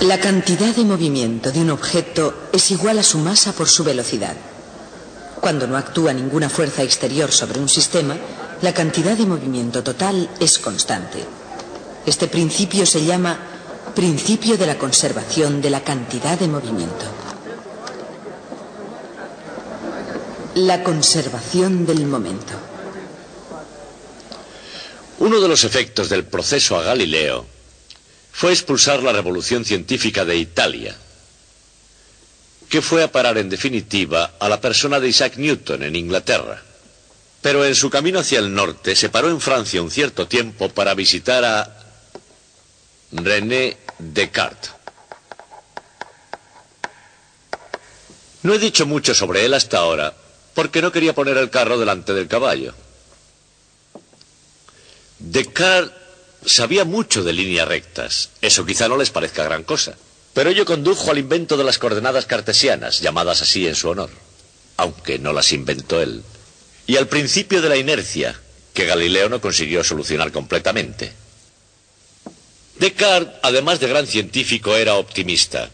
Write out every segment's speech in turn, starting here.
La cantidad de movimiento de un objeto es igual a su masa por su velocidad. Cuando no actúa ninguna fuerza exterior sobre un sistema, la cantidad de movimiento total es constante. Este principio se llama principio de la conservación de la cantidad de movimiento. La conservación del momento. Uno de los efectos del proceso a Galileo fue expulsar la revolución científica de Italia, que fue a parar en definitiva a la persona de Isaac Newton en Inglaterra. Pero en su camino hacia el norte se paró en Francia un cierto tiempo para visitar a René Descartes. No he dicho mucho sobre él hasta ahora, porque no quería poner el carro delante del caballo. Descartes sabía mucho de líneas rectas. Eso quizá no les parezca gran cosa. Pero ello condujo al invento de las coordenadas cartesianas, llamadas así en su honor, aunque no las inventó él. Y al principio de la inercia, que Galileo no consiguió solucionar completamente. Descartes, además de gran científico, era optimista.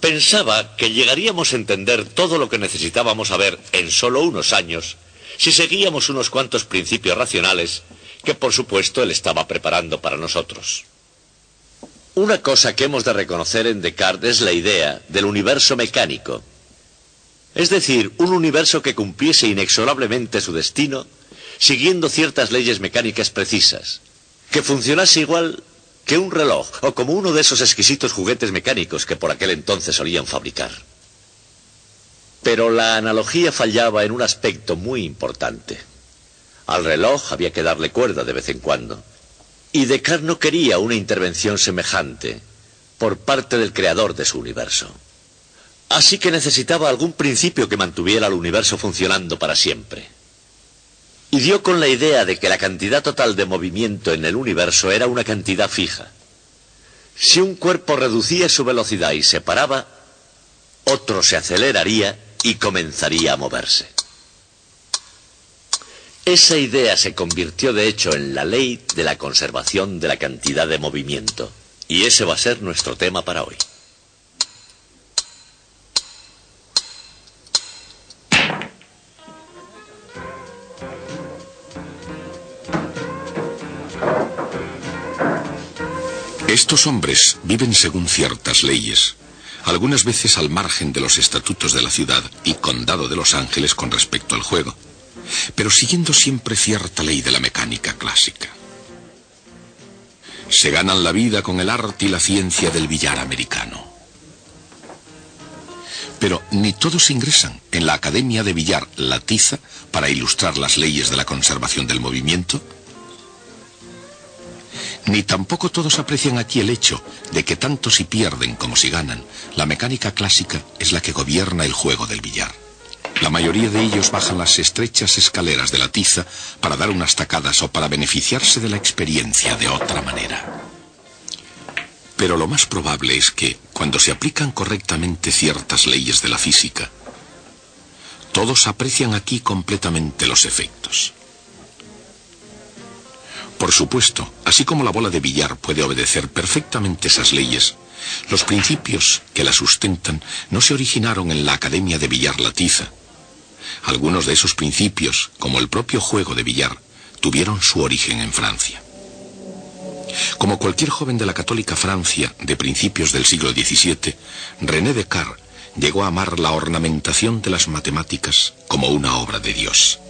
Pensaba que llegaríamos a entender todo lo que necesitábamos saber en solo unos años si seguíamos unos cuantos principios racionales que, por supuesto, él estaba preparando para nosotros. Una cosa que hemos de reconocer en Descartes es la idea del universo mecánico. Es decir, un universo que cumpliese inexorablemente su destino siguiendo ciertas leyes mecánicas precisas, que funcionase igual que un reloj o como uno de esos exquisitos juguetes mecánicos que por aquel entonces solían fabricar. Pero la analogía fallaba en un aspecto muy importante. Al reloj había que darle cuerda de vez en cuando, y Descartes no quería una intervención semejante por parte del creador de su universo. Así que necesitaba algún principio que mantuviera al universo funcionando para siempre. Y dio con la idea de que la cantidad total de movimiento en el universo era una cantidad fija. Si un cuerpo reducía su velocidad y se paraba, otro se aceleraría y comenzaría a moverse. Esa idea se convirtió de hecho en la ley de la conservación de la cantidad de movimiento. Y ese va a ser nuestro tema para hoy. Estos hombres viven según ciertas leyes, algunas veces al margen de los estatutos de la ciudad y condado de Los Ángeles con respecto al juego, pero siguiendo siempre cierta ley de la mecánica clásica. Se ganan la vida con el arte y la ciencia del billar americano. Pero ni todos ingresan en la Academia de Billar La Tiza para ilustrar las leyes de la conservación del movimiento. Ni tampoco todos aprecian aquí el hecho de que tanto si pierden como si ganan, la mecánica clásica es la que gobierna el juego del billar. La mayoría de ellos bajan las estrechas escaleras de la tiza para dar unas tacadas o para beneficiarse de la experiencia de otra manera. Pero lo más probable es que, cuando se aplican correctamente ciertas leyes de la física, todos aprecian aquí completamente los efectos. Por supuesto, así como la bola de billar puede obedecer perfectamente esas leyes, los principios que la sustentan no se originaron en la Academia de Billar La Tiza. Algunos de esos principios, como el propio juego de billar, tuvieron su origen en Francia. Como cualquier joven de la católica Francia de principios del siglo XVII, René Descartes llegó a amar la ornamentación de las matemáticas como una obra de Dios.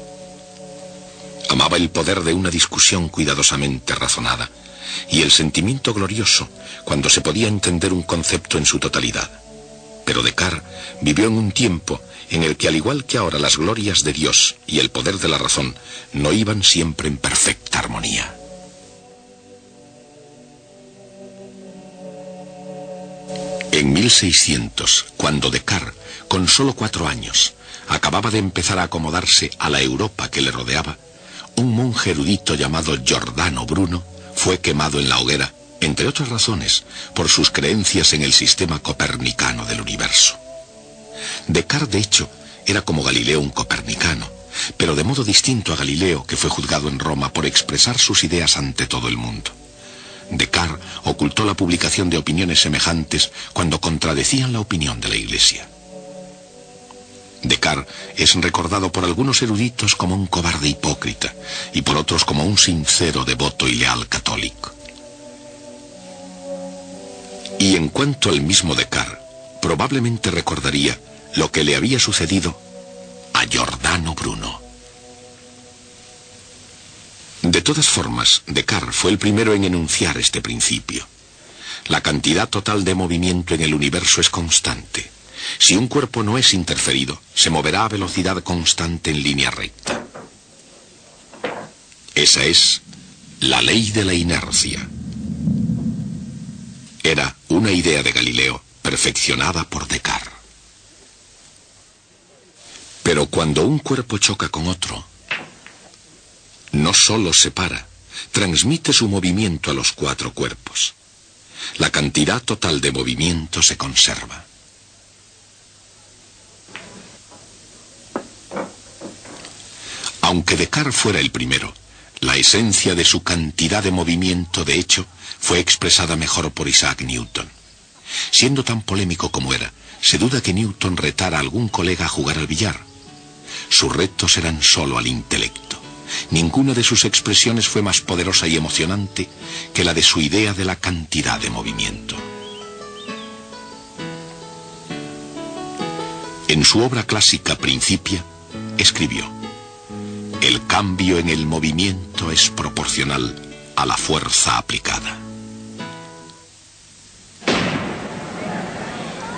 Amaba el poder de una discusión cuidadosamente razonada y el sentimiento glorioso cuando se podía entender un concepto en su totalidad. Pero Descartes vivió en un tiempo en el que, al igual que ahora, las glorias de Dios y el poder de la razón no iban siempre en perfecta armonía. En 1600, cuando Descartes, con solo 4 años, acababa de empezar a acomodarse a la Europa que le rodeaba, un monje erudito llamado Giordano Bruno fue quemado en la hoguera, entre otras razones, por sus creencias en el sistema copernicano del universo. Descartes, de hecho, era como Galileo un copernicano, pero de modo distinto a Galileo, que fue juzgado en Roma por expresar sus ideas ante todo el mundo. Descartes ocultó la publicación de opiniones semejantes cuando contradecían la opinión de la Iglesia. Descartes es recordado por algunos eruditos como un cobarde hipócrita y por otros como un sincero, devoto y leal católico. Y en cuanto al mismo Descartes, probablemente recordaría lo que le había sucedido a Giordano Bruno. De todas formas, Descartes fue el primero en enunciar este principio. La cantidad total de movimiento en el universo es constante. Si un cuerpo no es interferido, se moverá a velocidad constante en línea recta. Esa es la ley de la inercia. Era una idea de Galileo perfeccionada por Descartes. Pero cuando un cuerpo choca con otro, no solo separa, transmite su movimiento a los cuatro cuerpos. La cantidad total de movimiento se conserva. Aunque Descartes fuera el primero, la esencia de su cantidad de movimiento, de hecho, fue expresada mejor por Isaac Newton. Siendo tan polémico como era, se duda que Newton retara a algún colega a jugar al billar. Sus retos eran solo al intelecto. Ninguna de sus expresiones fue más poderosa y emocionante que la de su idea de la cantidad de movimiento. En su obra clásica Principia, escribió: el cambio en el movimiento es proporcional a la fuerza aplicada.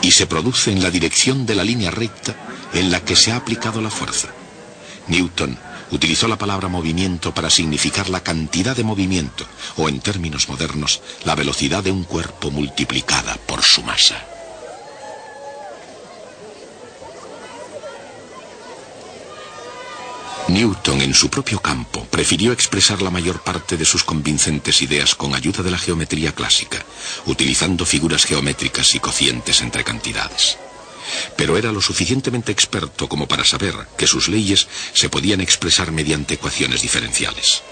Y se produce en la dirección de la línea recta en la que se ha aplicado la fuerza. Newton utilizó la palabra movimiento para significar la cantidad de movimiento, o en términos modernos, la velocidad de un cuerpo multiplicada por su masa. Newton, en su propio campo, prefirió expresar la mayor parte de sus convincentes ideas con ayuda de la geometría clásica, utilizando figuras geométricas y cocientes entre cantidades. Pero era lo suficientemente experto como para saber que sus leyes se podían expresar mediante ecuaciones diferenciales.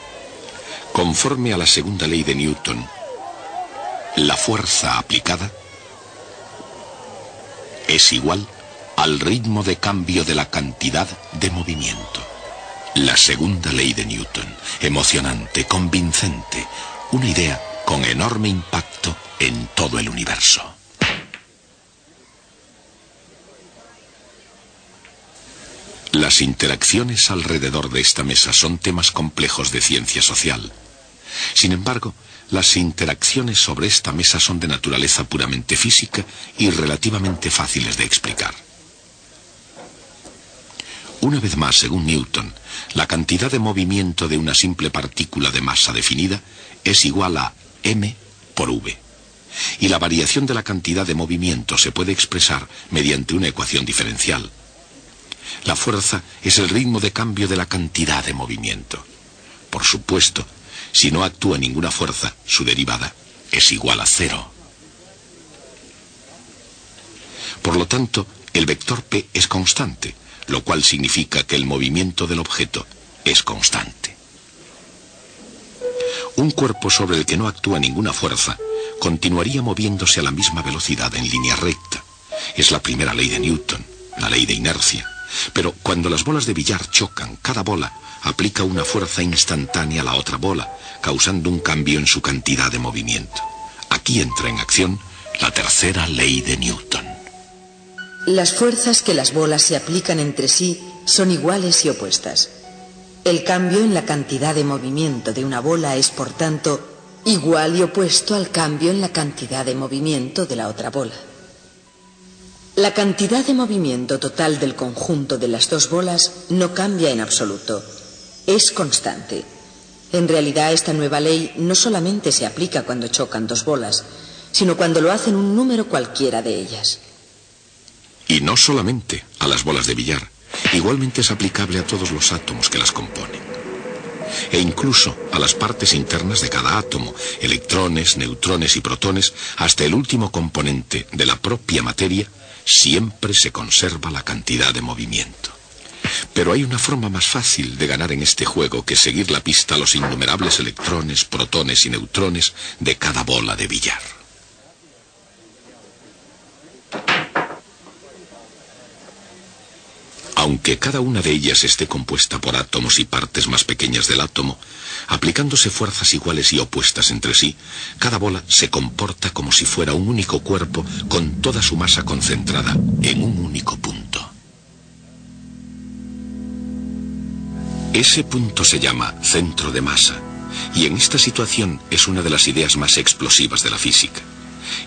Conforme a la segunda ley de Newton, la fuerza aplicada es igual al ritmo de cambio de la cantidad de movimiento. La segunda ley de Newton, emocionante, convincente, una idea con enorme impacto en todo el universo. Las interacciones alrededor de esta mesa son temas complejos de ciencia social. Sin embargo, las interacciones sobre esta mesa son de naturaleza puramente física y relativamente fáciles de explicar. Una vez más, según Newton, la cantidad de movimiento de una simple partícula de masa definida es igual a m por v. Y la variación de la cantidad de movimiento se puede expresar mediante una ecuación diferencial. La fuerza es el ritmo de cambio de la cantidad de movimiento. Por supuesto, si no actúa ninguna fuerza, su derivada es igual a cero. Por lo tanto, el vector p es constante, lo cual significa que el movimiento del objeto es constante. Un cuerpo sobre el que no actúa ninguna fuerza continuaría moviéndose a la misma velocidad en línea recta. Es la primera ley de Newton, la ley de inercia. Pero cuando las bolas de billar chocan, cada bola aplica una fuerza instantánea a la otra bola, causando un cambio en su cantidad de movimiento. Aquí entra en acción la tercera ley de Newton. Las fuerzas que las bolas se aplican entre sí son iguales y opuestas. El cambio en la cantidad de movimiento de una bola es, por tanto, igual y opuesto al cambio en la cantidad de movimiento de la otra bola. La cantidad de movimiento total del conjunto de las dos bolas no cambia en absoluto. Es constante. En realidad, esta nueva ley no solamente se aplica cuando chocan dos bolas, sino cuando lo hacen un número cualquiera de ellas. Y no solamente a las bolas de billar, igualmente es aplicable a todos los átomos que las componen. E incluso a las partes internas de cada átomo, electrones, neutrones y protones, hasta el último componente de la propia materia, siempre se conserva la cantidad de movimiento. Pero hay una forma más fácil de ganar en este juego que seguir la pista a los innumerables electrones, protones y neutrones de cada bola de billar. Aunque cada una de ellas esté compuesta por átomos y partes más pequeñas del átomo, aplicándose fuerzas iguales y opuestas entre sí, cada bola se comporta como si fuera un único cuerpo con toda su masa concentrada en un único punto. Ese punto se llama centro de masa, y en esta situación es una de las ideas más explosivas de la física.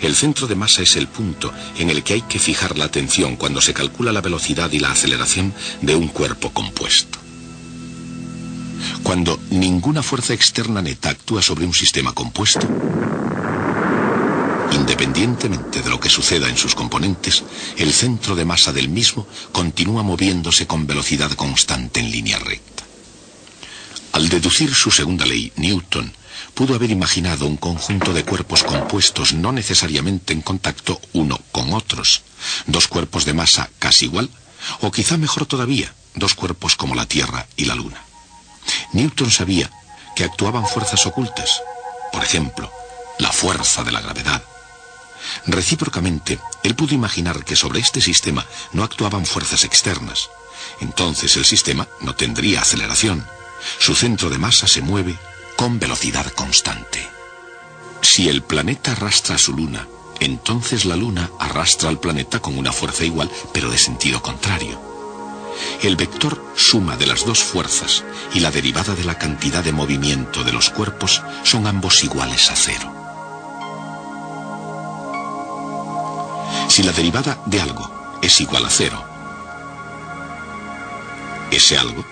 El centro de masa es el punto en el que hay que fijar la atención cuando se calcula la velocidad y la aceleración de un cuerpo compuesto. Cuando ninguna fuerza externa neta actúa sobre un sistema compuesto, independientemente de lo que suceda en sus componentes, el centro de masa del mismo continúa moviéndose con velocidad constante en línea recta. Al deducir su segunda ley, Newton pudo haber imaginado un conjunto de cuerpos compuestos no necesariamente en contacto uno con otros, dos cuerpos de masa casi igual, o quizá mejor todavía, dos cuerpos como la Tierra y la Luna. Newton sabía que actuaban fuerzas ocultas, por ejemplo, la fuerza de la gravedad. Recíprocamente, él pudo imaginar que sobre este sistema no actuaban fuerzas externas. Entonces el sistema no tendría aceleración. Su centro de masa se mueve con velocidad constante. Si el planeta arrastra a su luna, entonces la luna arrastra al planeta con una fuerza igual, pero de sentido contrario. El vector suma de las dos fuerzas y la derivada de la cantidad de movimiento de los cuerpos son ambos iguales a cero. Si la derivada de algo es igual a cero, ese algo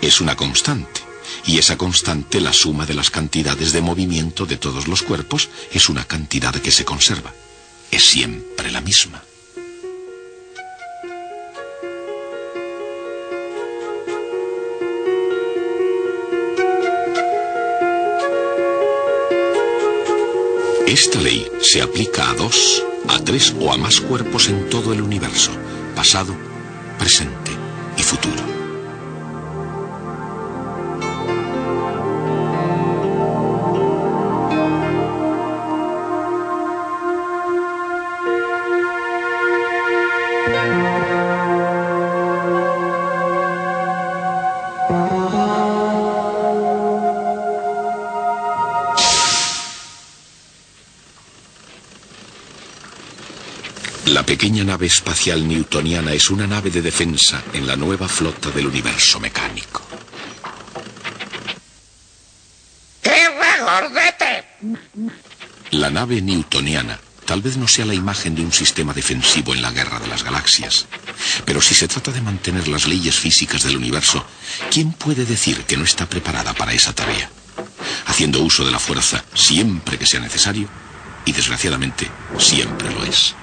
es una constante, y esa constante, la suma de las cantidades de movimiento de todos los cuerpos, es una cantidad que se conserva. Es siempre la misma. Esta ley se aplica a 2, a 3 o a más cuerpos en todo el universo, pasado, presente y futuro. La pequeña nave espacial newtoniana es una nave de defensa en la nueva flota del universo mecánico. ¡Qué regordete! La nave newtoniana tal vez no sea la imagen de un sistema defensivo en la guerra de las galaxias, pero si se trata de mantener las leyes físicas del universo, ¿quién puede decir que no está preparada para esa tarea? Haciendo uso de la fuerza siempre que sea necesario, y desgraciadamente siempre lo es.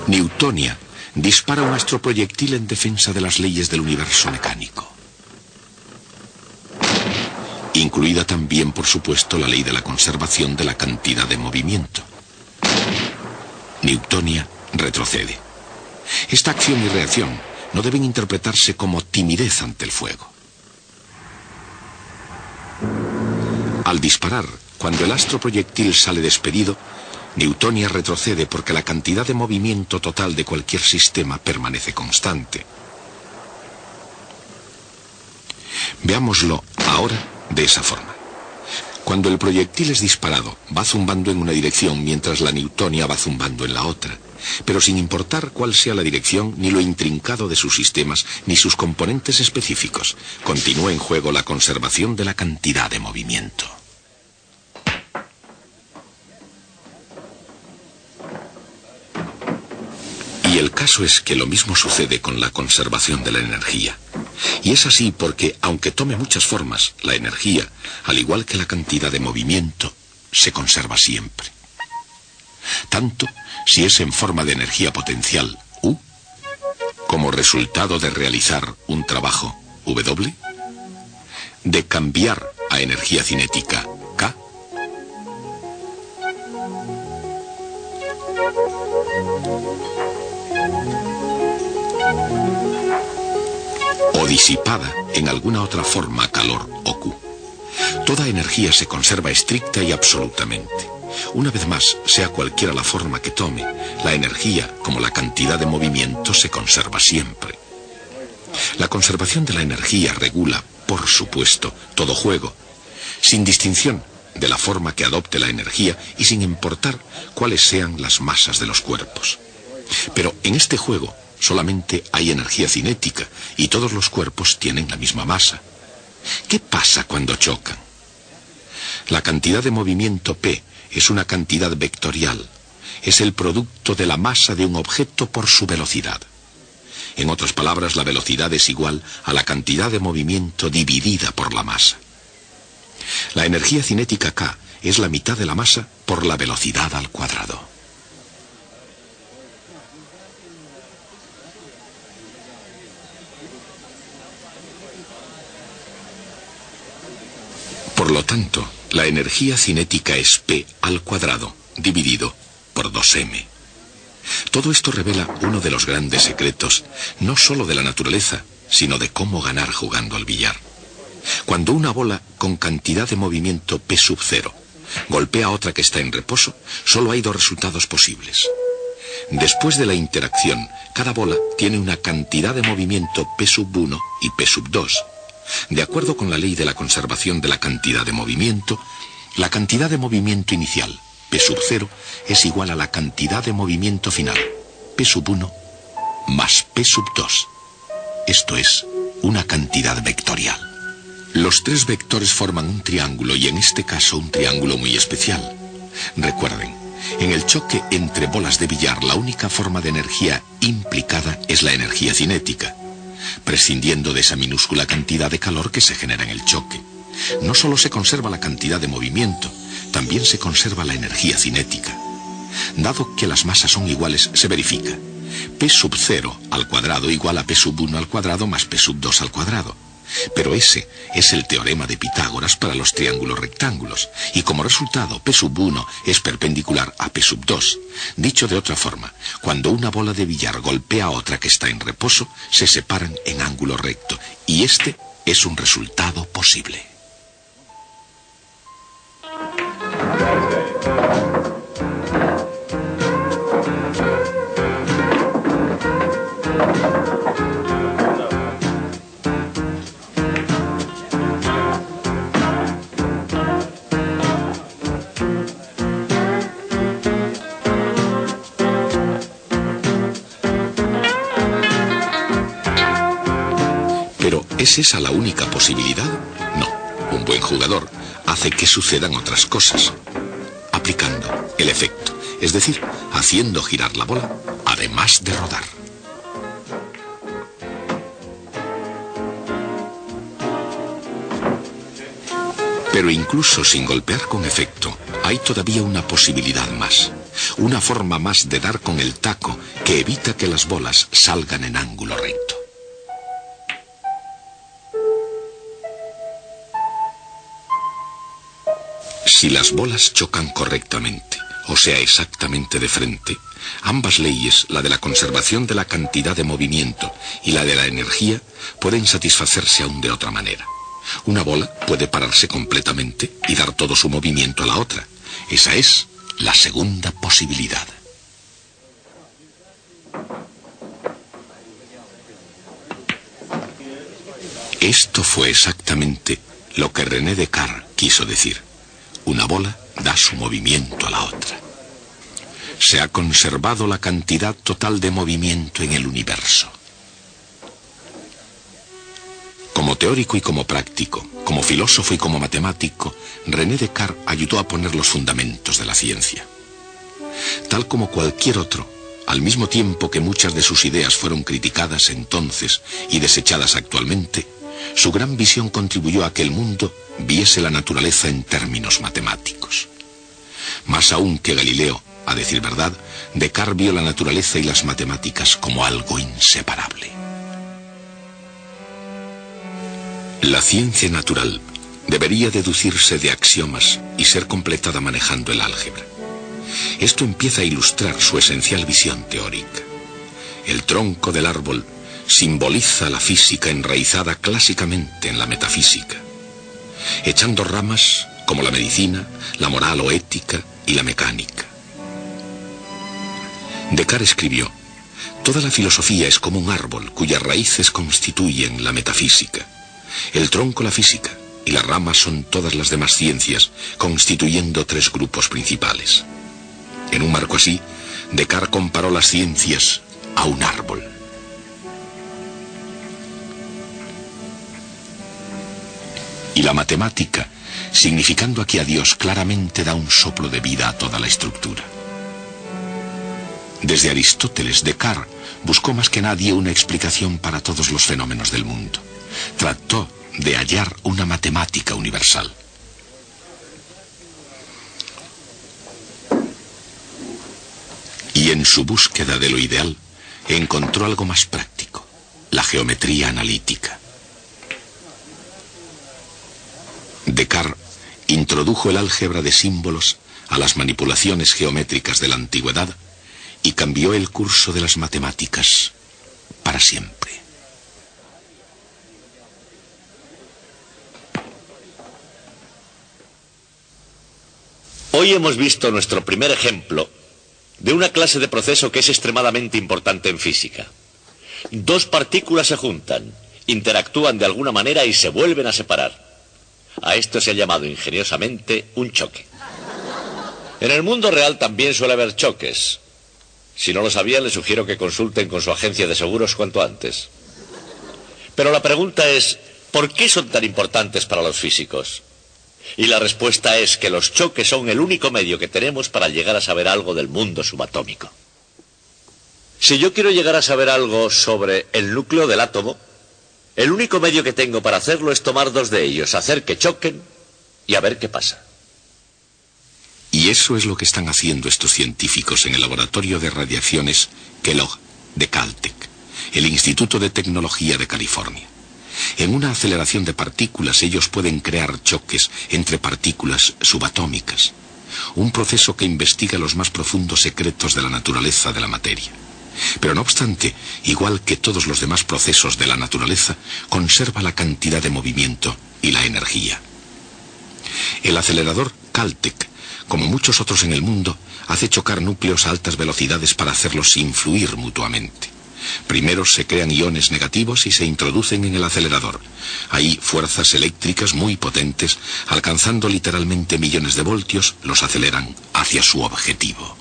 Newtonia dispara un astroproyectil en defensa de las leyes del universo mecánico. Incluida también, por supuesto, la ley de la conservación de la cantidad de movimiento. Newtonia retrocede. Esta acción y reacción no deben interpretarse como timidez ante el fuego. Al disparar, cuando el astroproyectil sale despedido, Newtonia retrocede porque la cantidad de movimiento total de cualquier sistema permanece constante. Veámoslo ahora de esa forma. Cuando el proyectil es disparado, va zumbando en una dirección mientras la Newtonia va zumbando en la otra, pero sin importar cuál sea la dirección, ni lo intrincado de sus sistemas, ni sus componentes específicos, continúa en juego la conservación de la cantidad de movimiento. Y el caso es que lo mismo sucede con la conservación de la energía. Y es así porque, aunque tome muchas formas, la energía, al igual que la cantidad de movimiento, se conserva siempre. Tanto si es en forma de energía potencial, U, como resultado de realizar un trabajo, W, de cambiar a energía cinética, K, disipada en alguna otra forma, calor o Q. Toda energía se conserva estricta y absolutamente. Una vez más, sea cualquiera la forma que tome, la energía, como la cantidad de movimiento, se conserva siempre. La conservación de la energía regula, por supuesto, todo juego, sin distinción de la forma que adopte la energía y sin importar cuáles sean las masas de los cuerpos. Pero en este juego solamente hay energía cinética y todos los cuerpos tienen la misma masa. ¿Qué pasa cuando chocan? La cantidad de movimiento P es una cantidad vectorial. Es el producto de la masa de un objeto por su velocidad. En otras palabras, la velocidad es igual a la cantidad de movimiento dividida por la masa. La energía cinética K es la mitad de la masa por la velocidad al cuadrado. Por lo tanto, la energía cinética es P al cuadrado dividido por 2m. Todo esto revela uno de los grandes secretos, no solo de la naturaleza, sino de cómo ganar jugando al billar. Cuando una bola con cantidad de movimiento P sub 0 golpea a otra que está en reposo, solo hay dos resultados posibles. Después de la interacción, cada bola tiene una cantidad de movimiento P sub 1 y P sub 2. De acuerdo con la ley de la conservación de la cantidad de movimiento, la cantidad de movimiento inicial, P sub 0, es igual a la cantidad de movimiento final, P sub 1, más P sub 2. Esto es una cantidad vectorial. Los tres vectores forman un triángulo y en este caso un triángulo muy especial. Recuerden, en el choque entre bolas de billar la única forma de energía implicada es la energía cinética, prescindiendo de esa minúscula cantidad de calor que se genera en el choque. No solo se conserva la cantidad de movimiento, también se conserva la energía cinética. Dado que las masas son iguales, se verifica P sub 0 al cuadrado igual a P sub 1 al cuadrado más P sub 2 al cuadrado. Pero ese es el teorema de Pitágoras para los triángulos rectángulos, y como resultado P sub 1 es perpendicular a P sub 2. Dicho de otra forma, cuando una bola de billar golpea a otra que está en reposo, se separan en ángulo recto, y este es un resultado posible. ¿Es esa la única posibilidad? No. Un buen jugador hace que sucedan otras cosas, aplicando el efecto, es decir, haciendo girar la bola, además de rodar. Pero incluso sin golpear con efecto, hay todavía una posibilidad más, una forma más de dar con el taco que evita que las bolas salgan en ángulo recto. Si las bolas chocan correctamente, o sea exactamente de frente, ambas leyes, la de la conservación de la cantidad de movimiento y la de la energía, pueden satisfacerse aún de otra manera. Una bola puede pararse completamente y dar todo su movimiento a la otra. Esa es la segunda posibilidad. Esto fue exactamente lo que René Descartes quiso decir. Una bola da su movimiento a la otra. Se ha conservado la cantidad total de movimiento en el universo. Como teórico y como práctico, como filósofo y como matemático, René Descartes ayudó a poner los fundamentos de la ciencia. Tal como cualquier otro, al mismo tiempo que muchas de sus ideas fueron criticadas entonces y desechadas actualmente, su gran visión contribuyó a que el mundo viese la naturaleza en términos matemáticos. Más aún que Galileo, a decir verdad, Descartes vio la naturaleza y las matemáticas como algo inseparable. La ciencia natural debería deducirse de axiomas y ser completada manejando el álgebra. Esto empieza a ilustrar su esencial visión teórica. El tronco del árbol simboliza la física enraizada clásicamente en la metafísica, echando ramas como la medicina, la moral o ética y la mecánica. Descartes escribió: toda la filosofía es como un árbol cuyas raíces constituyen la metafísica, el tronco la física y las ramas son todas las demás ciencias, constituyendo tres grupos principales. En un marco así, Descartes comparó las ciencias a un árbol. Y la matemática, significando aquí a Dios, claramente da un soplo de vida a toda la estructura. Desde Aristóteles, Descartes buscó más que nadie una explicación para todos los fenómenos del mundo. Trató de hallar una matemática universal. Y en su búsqueda de lo ideal, encontró algo más práctico: la geometría analítica. Descartes introdujo el álgebra de símbolos a las manipulaciones geométricas de la antigüedad y cambió el curso de las matemáticas para siempre. Hoy hemos visto nuestro primer ejemplo de una clase de proceso que es extremadamente importante en física. Dos partículas se juntan, interactúan de alguna manera y se vuelven a separar. A esto se ha llamado ingeniosamente un choque. En el mundo real también suele haber choques. Si no lo sabían, les sugiero que consulten con su agencia de seguros cuanto antes. Pero la pregunta es, ¿por qué son tan importantes para los físicos? Y la respuesta es que los choques son el único medio que tenemos para llegar a saber algo del mundo subatómico. Si yo quiero llegar a saber algo sobre el núcleo del átomo, el único medio que tengo para hacerlo es tomar dos de ellos, hacer que choquen y a ver qué pasa. Y eso es lo que están haciendo estos científicos en el laboratorio de radiaciones Kellogg de Caltech, el Instituto de Tecnología de California. En una aceleración de partículas ellos pueden crear choques entre partículas subatómicas, un proceso que investiga los más profundos secretos de la naturaleza de la materia. Pero no obstante, igual que todos los demás procesos de la naturaleza, conserva la cantidad de movimiento y la energía. El acelerador Caltech, como muchos otros en el mundo, hace chocar núcleos a altas velocidades para hacerlos influir mutuamente. Primero se crean iones negativos y se introducen en el acelerador. Ahí fuerzas eléctricas muy potentes, alcanzando literalmente millones de voltios, los aceleran hacia su objetivo.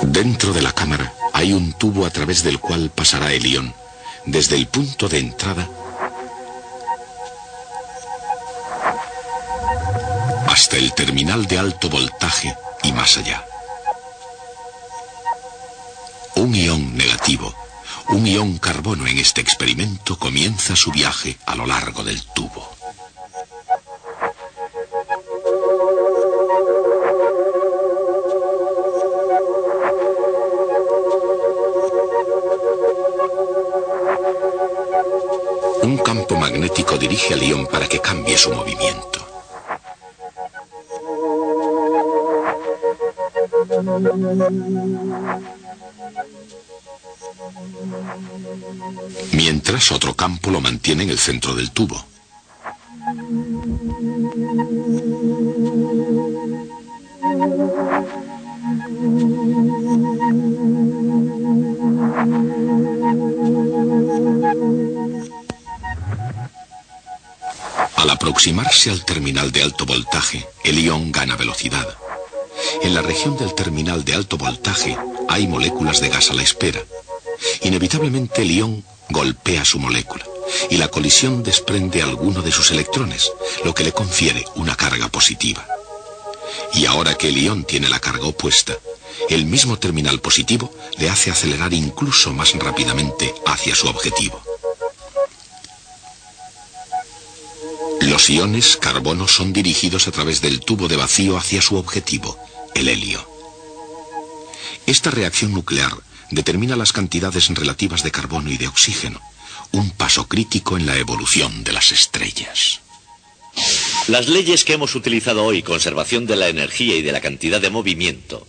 Dentro de la cámara hay un tubo a través del cual pasará el ion, desde el punto de entrada hasta el terminal de alto voltaje y más allá. Un ion negativo, un ion carbono en este experimento, comienza su viaje a lo largo del tubo. Un campo magnético dirige al ion para que cambie su movimiento. Mientras otro campo lo mantiene en el centro del tubo. Al aproximarse al terminal de alto voltaje, el ion gana velocidad. En la región del terminal de alto voltaje hay moléculas de gas a la espera. Inevitablemente el ion golpea su molécula y la colisión desprende alguno de sus electrones, lo que le confiere una carga positiva. Y ahora que el ion tiene la carga opuesta, el mismo terminal positivo le hace acelerar incluso más rápidamente hacia su objetivo. Los iones carbono son dirigidos a través del tubo de vacío hacia su objetivo, el helio. Esta reacción nuclear determina las cantidades relativas de carbono y de oxígeno, un paso crítico en la evolución de las estrellas. Las leyes que hemos utilizado hoy, conservación de la energía y de la cantidad de movimiento,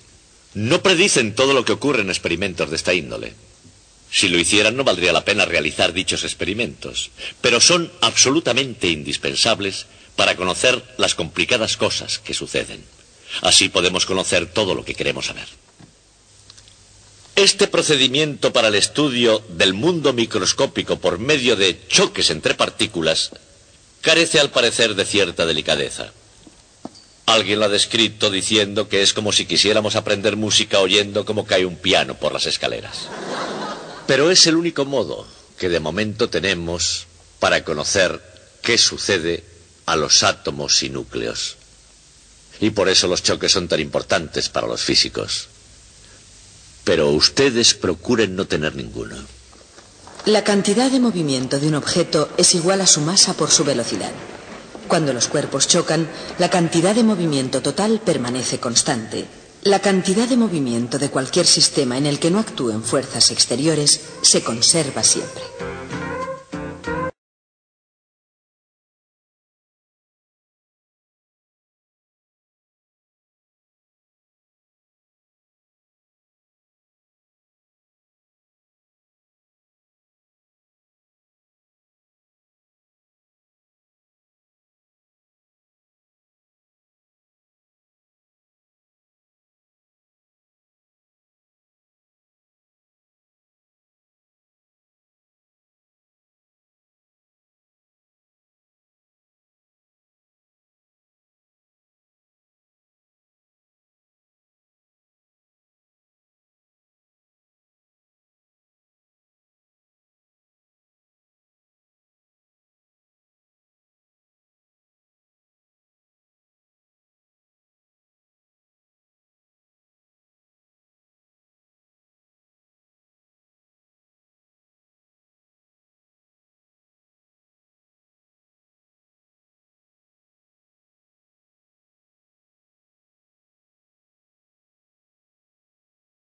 no predicen todo lo que ocurre en experimentos de esta índole. Si lo hicieran, no valdría la pena realizar dichos experimentos, pero son absolutamente indispensables para conocer las complicadas cosas que suceden. Así podemos conocer todo lo que queremos saber. Este procedimiento para el estudio del mundo microscópico por medio de choques entre partículas carece al parecer de cierta delicadeza. Alguien lo ha descrito diciendo que es como si quisiéramos aprender música oyendo cómo cae un piano por las escaleras. Pero es el único modo que de momento tenemos para conocer qué sucede a los átomos y núcleos. Y por eso los choques son tan importantes para los físicos. Pero ustedes procuren no tener ninguno. La cantidad de movimiento de un objeto es igual a su masa por su velocidad. Cuando los cuerpos chocan, la cantidad de movimiento total permanece constante. La cantidad de movimiento de cualquier sistema en el que no actúen fuerzas exteriores se conserva siempre.